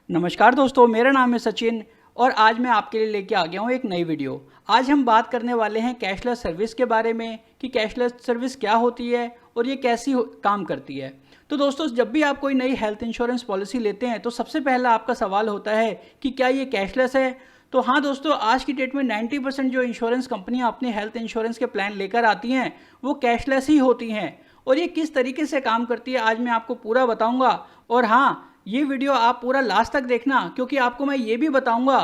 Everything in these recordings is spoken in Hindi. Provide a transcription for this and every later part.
नमस्कार दोस्तों, मेरा नाम है सचिन और आज मैं आपके लिए लेके आ गया हूँ एक नई वीडियो। आज हम बात करने वाले हैं कैशलेस सर्विस के बारे में कि कैशलेस सर्विस क्या होती है और ये कैसी काम करती है। तो दोस्तों, जब भी आप कोई नई हेल्थ इंश्योरेंस पॉलिसी लेते हैं तो सबसे पहला आपका सवाल होता है कि क्या ये कैशलेस है। तो हाँ दोस्तों, आज की डेट में 90% जो इंश्योरेंस कंपनियाँ अपने हेल्थ इंश्योरेंस के प्लान लेकर आती हैं वो कैशलेस ही होती हैं। और ये किस तरीके से काम करती है आज मैं आपको पूरा बताऊँगा। और हाँ, ये वीडियो आप पूरा लास्ट तक देखना, क्योंकि आपको मैं ये भी बताऊंगा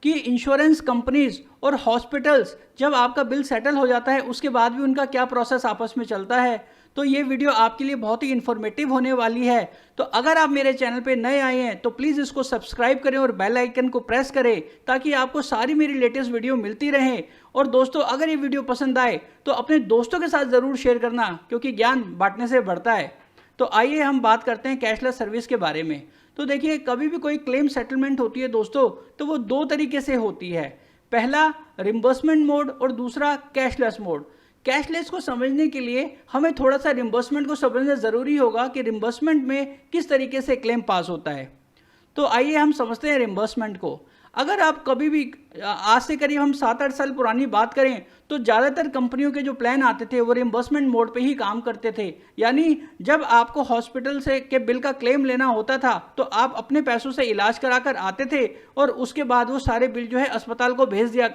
कि इंश्योरेंस कंपनीज और हॉस्पिटल्स जब आपका बिल सेटल हो जाता है उसके बाद भी उनका क्या प्रोसेस आपस में चलता है। तो ये वीडियो आपके लिए बहुत ही इन्फॉर्मेटिव होने वाली है। तो अगर आप मेरे चैनल पे नए आए हैं तो प्लीज़ इसको सब्सक्राइब करें और बेल आइकन को प्रेस करें ताकि आपको सारी मेरी लेटेस्ट वीडियो मिलती रहे। और दोस्तों, अगर ये वीडियो पसंद आए तो अपने दोस्तों के साथ ज़रूर शेयर करना, क्योंकि ज्ञान बांटने से बढ़ता है। तो आइए हम बात करते हैं कैशलेस सर्विस के बारे में। तो देखिए, कभी भी कोई क्लेम सेटलमेंट होती है दोस्तों, तो वो दो तरीके से होती है। पहला रिम्बर्समेंट मोड और दूसरा कैशलेस मोड। कैशलेस को समझने के लिए हमें थोड़ा सा रिम्बर्समेंट को समझना ज़रूरी होगा कि रिम्बर्समेंट में किस तरीके से क्लेम पास होता है। तो आइए हम समझते हैं रिम्बर्समेंट को। अगर आप कभी भी आज से करीब हम 7-8 साल पुरानी बात करें तो ज़्यादातर कंपनियों के जो प्लान आते थे वो रिम्बर्समेंट मोड पे ही काम करते थे। यानी जब आपको हॉस्पिटल से के बिल का क्लेम लेना होता था तो आप अपने पैसों से इलाज कराकर आते थे और उसके बाद वो सारे बिल जो है अस्पताल को भेज दिया,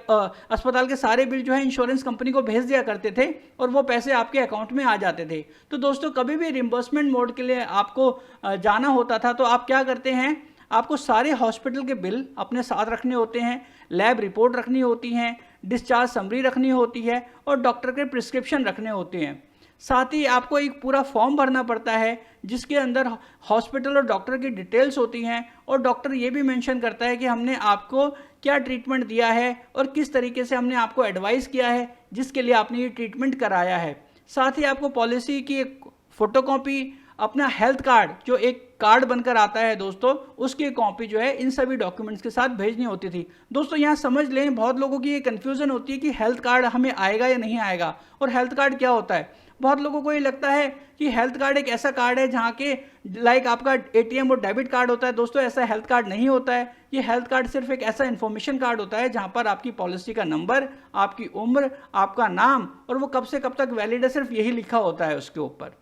अस्पताल के सारे बिल जो है इंश्योरेंस कंपनी को भेज दिया करते थे और वो पैसे आपके अकाउंट में आ जाते थे। तो दोस्तों, कभी भी रिम्बर्समेंट मोड के लिए आपको जाना होता था तो आप क्या करते हैं, आपको सारे हॉस्पिटल के बिल अपने साथ रखने होते हैं, लैब रिपोर्ट रखनी होती हैं, डिस्चार्ज समरी रखनी होती है और डॉक्टर के प्रिस्क्रिप्शन रखने होते हैं। साथ ही आपको एक पूरा फॉर्म भरना पड़ता है जिसके अंदर हॉस्पिटल और डॉक्टर की डिटेल्स होती हैं और डॉक्टर ये भी मेंशन करता है कि हमने आपको क्या ट्रीटमेंट दिया है और किस तरीके से हमने आपको एडवाइस किया है जिसके लिए आपने ये ट्रीटमेंट कराया है। साथ ही आपको पॉलिसी की एक फोटोकॉपी, अपना हेल्थ कार्ड जो एक कार्ड बनकर आता है दोस्तों, उसकी कॉपी जो है इन सभी डॉक्यूमेंट्स के साथ भेजनी होती थी। दोस्तों, यहाँ समझ लें, बहुत लोगों की ये कन्फ्यूजन होती है कि हेल्थ कार्ड हमें आएगा या नहीं आएगा और हेल्थ कार्ड क्या होता है। बहुत लोगों को ये लगता है कि हेल्थ कार्ड एक ऐसा कार्ड है जहाँ के लाइक आपका एटीएम और डेबिट कार्ड होता है। दोस्तों, ऐसा हेल्थ कार्ड नहीं होता है। ये हेल्थ कार्ड सिर्फ एक ऐसा इन्फॉर्मेशन कार्ड होता है जहाँ पर आपकी पॉलिसी का नंबर, आपकी उम्र, आपका नाम और वो कब से कब तक वैलिड है, सिर्फ यही लिखा होता है उसके ऊपर।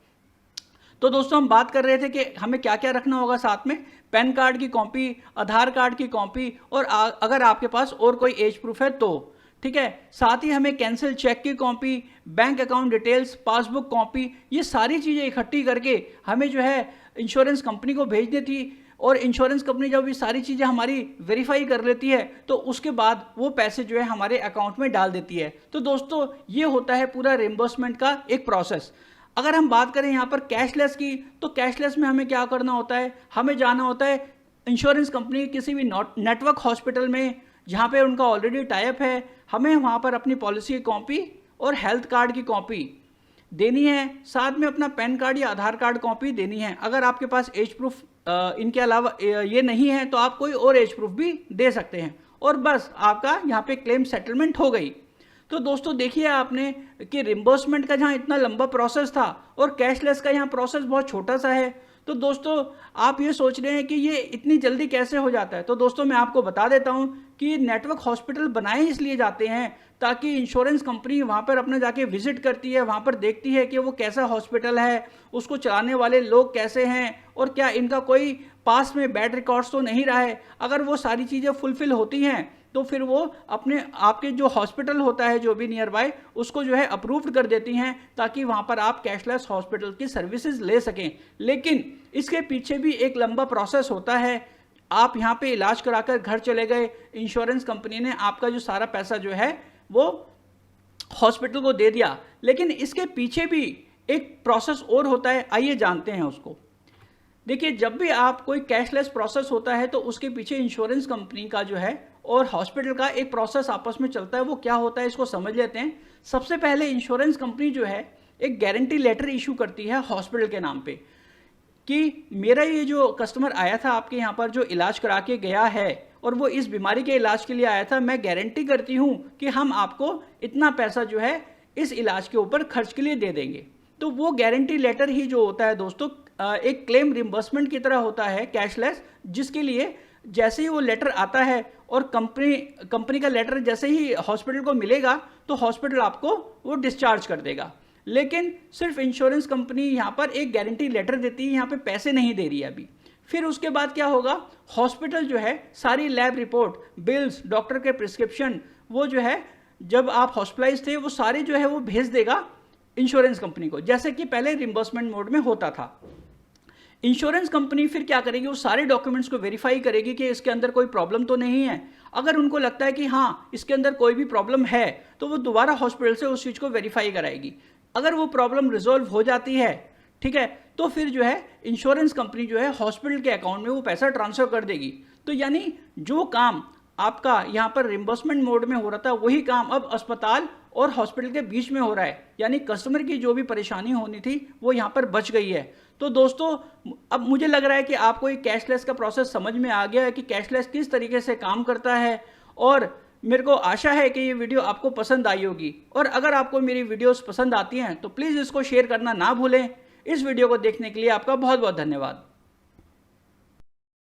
तो दोस्तों, हम बात कर रहे थे कि हमें क्या क्या रखना होगा साथ में। पैन कार्ड की कॉपी, आधार कार्ड की कॉपी और अगर आपके पास और कोई एज प्रूफ है तो ठीक है। साथ ही हमें कैंसिल चेक की copy, bank account details, passbook copy, ये सारी चीज़ें इकट्ठी करके हमें जो है इंश्योरेंस कंपनी को भेजनी थी। और इंश्योरेंस कंपनी जब ये सारी चीज़ें हमारी वेरीफाई कर लेती है तो उसके बाद वो पैसे जो है हमारे अकाउंट में डाल देती है। तो दोस्तों, ये होता है पूरा रिम्बर्समेंट का एक प्रोसेस। अगर हम बात करें यहाँ पर कैशलेस की, तो कैशलेस में हमें क्या करना होता है, हमें जाना होता है इंश्योरेंस कंपनी किसी भी नेटवर्क हॉस्पिटल में जहाँ पे उनका ऑलरेडी टाइप है। हमें वहाँ पर अपनी पॉलिसी की कॉपी और हेल्थ कार्ड की कॉपी देनी है, साथ में अपना पैन कार्ड या आधार कार्ड कॉपी देनी है। अगर आपके पास एज प्रूफ इनके अलावा ये नहीं है तो आप कोई और एज प्रूफ भी दे सकते हैं और बस आपका यहाँ पे क्लेम सेटलमेंट हो गई। तो दोस्तों, देखिए आपने कि रिम्बर्समेंट का जहाँ इतना लंबा प्रोसेस था और कैशलेस का यहाँ प्रोसेस बहुत छोटा सा है। तो दोस्तों, आप ये सोच रहे हैं कि ये इतनी जल्दी कैसे हो जाता है। तो दोस्तों, मैं आपको बता देता हूँ कि नेटवर्क हॉस्पिटल बनाए इसलिए जाते हैं ताकि इंश्योरेंस कंपनी वहाँ पर अपने जाके विजिट करती है, वहाँ पर देखती है कि वो कैसा हॉस्पिटल है, उसको चलाने वाले लोग कैसे हैं और क्या इनका कोई पास में बैड रिकॉर्ड्स तो नहीं रहा है। अगर वो सारी चीज़ें फुलफिल होती हैं तो फिर वो अपने आपके जो हॉस्पिटल होता है जो भी नियर बाय उसको जो है अप्रूव्ड कर देती हैं ताकि वहाँ पर आप कैशलेस हॉस्पिटल की सर्विसेज ले सकें। लेकिन इसके पीछे भी एक लंबा प्रोसेस होता है। आप यहाँ पे इलाज कराकर घर चले गए, इंश्योरेंस कंपनी ने आपका जो सारा पैसा जो है वो हॉस्पिटल को दे दिया, लेकिन इसके पीछे भी एक प्रोसेस और होता है। आइए जानते हैं उसको। देखिए, जब भी आप कोई कैशलेस प्रोसेस होता है तो उसके पीछे इंश्योरेंस कंपनी का जो है और हॉस्पिटल का एक प्रोसेस आपस में चलता है। वो क्या होता है इसको समझ लेते हैं। सबसे पहले इंश्योरेंस कंपनी जो है एक गारंटी लेटर इशू करती है हॉस्पिटल के नाम पे कि मेरा ये जो कस्टमर आया था आपके यहाँ पर जो इलाज करा के गया है और वो इस बीमारी के इलाज के लिए आया था, मैं गारंटी करती हूँ कि हम आपको इतना पैसा जो है इस इलाज के ऊपर खर्च के लिए दे देंगे। तो वो गारंटी लेटर ही जो होता है दोस्तों एक क्लेम रिम्बर्समेंट की तरह होता है कैशलेस, जिसके लिए जैसे ही वो लेटर आता है और कंपनी का लेटर जैसे ही हॉस्पिटल को मिलेगा तो हॉस्पिटल आपको वो डिस्चार्ज कर देगा। लेकिन सिर्फ इंश्योरेंस कंपनी यहाँ पर एक गारंटी लेटर देती है, यहाँ पे पैसे नहीं दे रही है अभी। फिर उसके बाद क्या होगा, हॉस्पिटल जो है सारी लैब रिपोर्ट, बिल्स, डॉक्टर के प्रिस्क्रिप्शन, वो जो है जब आप हॉस्पिटलाइज थे वो सारे जो है वो भेज देगा इंश्योरेंस कंपनी को, जैसे कि पहले रिम्बर्समेंट मोड में होता था। इंश्योरेंस कंपनी फिर क्या करेगी, वो सारे डॉक्यूमेंट्स को वेरीफाई करेगी कि इसके अंदर कोई प्रॉब्लम तो नहीं है। अगर उनको लगता है कि हाँ इसके अंदर कोई भी प्रॉब्लम है तो वो दोबारा हॉस्पिटल से उस चीज़ को वेरीफाई कराएगी। अगर वो प्रॉब्लम रिजॉल्व हो जाती है, ठीक है, तो फिर जो है इंश्योरेंस कंपनी जो है हॉस्पिटल के अकाउंट में वो पैसा ट्रांसफर कर देगी। तो यानी जो काम आपका यहाँ पर रिम्बर्समेंट मोड में हो रहा था वही काम अब अस्पताल और हॉस्पिटल के बीच में हो रहा है, यानी कस्टमर की जो भी परेशानी होनी थी वो यहाँ पर बच गई है। तो दोस्तों अब मुझे लग रहा है कि आपको ये कैशलेस का प्रोसेस समझ में आ गया है कि कैशलेस किस तरीके से काम करता है, और मेरे को आशा है कि ये वीडियो आपको पसंद आई होगी। और अगर आपको मेरी वीडियोस पसंद आती हैं तो प्लीज़ इसको शेयर करना ना भूलें। इस वीडियो को देखने के लिए आपका बहुत बहुत धन्यवाद।